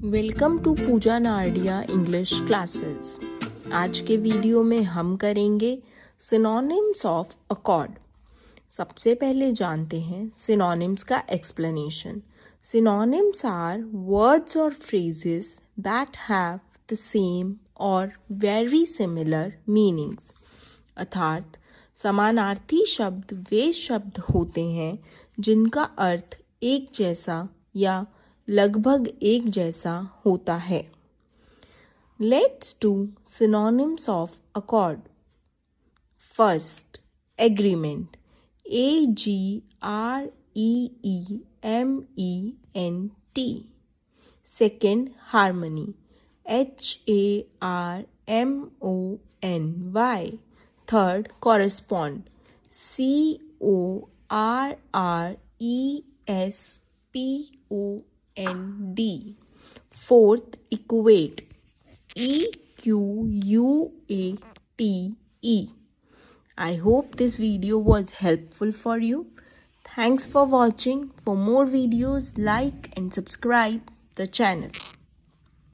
Welcome to Puja Nardia English classes. आज के video में हम करेंगे सिनोनिम्स ऑफ अकॉर्ड। सबसे पहले जानते हैं सिनोनिम्स का एक्सप्लेनेशन। सिनोनिम्स आर वर्ड्स और phrases that have the same और वेरी सिमिलर मीनिंग्स। अर्थात समानार्थी शब्द वे शब्द होते हैं जिनका अर्थ एक जैसा या लगभग एक जैसा होता है। Let's do synonyms of accord. First, agreement, AGREEMENT। Second, harmony, HARMONY। Third, correspond, CORRESPOND। Fourth, equate, EQUATE. I hope this video was helpful for you. Thanks for watching. For more videos, like and subscribe the channel.